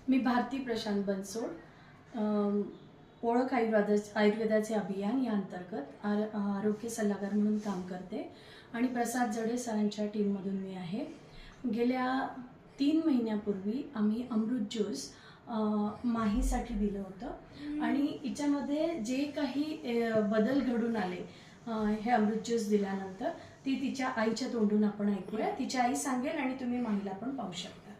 मी भारती प्रशांत बनसोड, ओळख आयुर्वेदाचे अभियान या अंतर्गत आरोग्य सल्लागार म्हणून काम करते आणि प्रसाद जडे सरांच्या टीममधून मी आहे. गेल्या 3 महिन्यापूर्वी आम्ही अमृत ज्यूस माहीसाठी दिलं होतं आणि हिच्यामध्ये जे काही बदल घडून आले हे अमृत ज्यूस दिल्यानंतर ती तिच्या आईच्या तोंडून आपण ऐकूया. तिची आई सांगेल आणि तुम्ही माहीला पण पाहू शकता.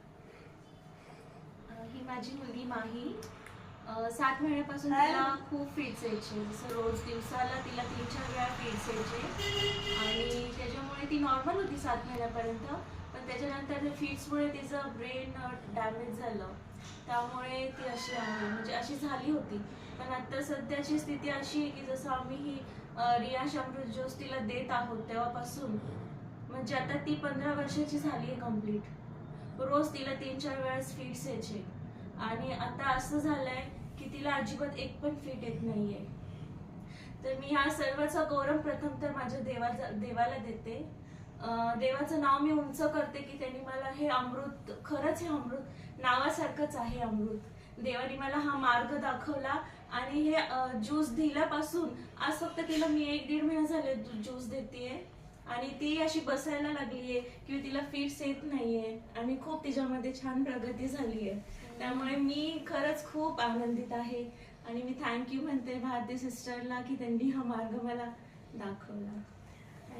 ही माझी मुलगी माही 7 महिन्यापासून तिला खूप फिट्स यायचे. जसं रोज दिवसाला तिला 3-4 वेळा फिट्स यायचे आणि त्याच्यामुळे ती नॉर्मल होती 7 महिन्यापर्यंत. पण त्याच्यानंतर फिट्समुळे तिचं ब्रेन डॅमेज झालं, त्यामुळे ती अशी आहे, म्हणजे अशी झाली होती. पण आता सध्याची स्थिती अशी आहे की जसं आम्ही ही रियाश अमृत ज्यूस तिला देत आहोत तेव्हापासून, म्हणजे आता ती 15 वर्षाची झाली आहे कंप्लीट. रोज तिला 3-4 वेळेस फिट्स यायचे आणि आता असं झालंय की तिला अजिबात एक पण फिट येत नाहीये. तर मी ह्या सर्वाचा गौरव प्रथम तर माझ्या देवाला देते. देवाचं नाव मी उंच करते की त्यांनी मला हे अमृत, खरंच हे अमृत नावासारखंच आहे अमृत. देवाने मला हा मार्ग दाखवला आणि हे ज्यूस दिल्यापासून आज फक्त तिला मी 1-1.5 महिना झाले ज्यूस देतेय आणि ती अशी बसायला लागलीये की तिला फिट्स येत नाहीये आणि खूप तिच्यामध्ये छान प्रगती झाली आहे. त्यामुळे मी खरंच खूप आनंदित आहे आणि मी थँक्यू म्हणते भारती सिस्टरला की त्यांनी हा मार्ग मला दाखवला.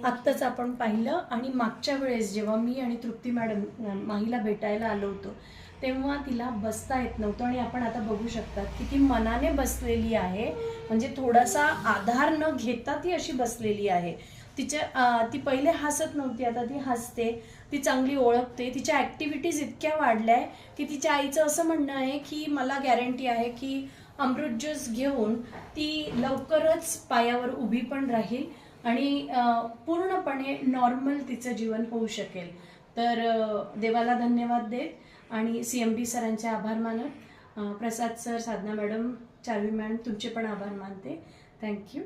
आत्ताच आपण पाहिलं आणि मागच्या वेळेस जेव्हा मी आणि तृप्ती मॅडम माहीला भेटायला आलो होतो तेव्हा तिला बसता येत नव्हतं आणि आपण आता बघू शकतात की ती मनाने बसलेली आहे, म्हणजे थोडासा आधार न घेता ती अशी बसलेली आहे. ती पहिले हसत नव्हती, आता ती हसते, ती चांगली ओळखते. तिच्या ॲक्टिव्हिटीज इतक्या वाढल्या आहे की तिच्या आईचं असं म्हणणं आहे की मला गॅरंटी आहे की अमृत ज्यूस घेऊन ती लवकरच पायावर उभी पण राहील आणि पूर्णपणे नॉर्मल तिचं जीवन होऊ शकेल. तर देवाला धन्यवाद देत आणि CMD सरांचे आभार मानत, प्रसाद सर, साधना मॅडम, चार्वी मॅडम तुमचे पण आभार मानते. थँक्यू.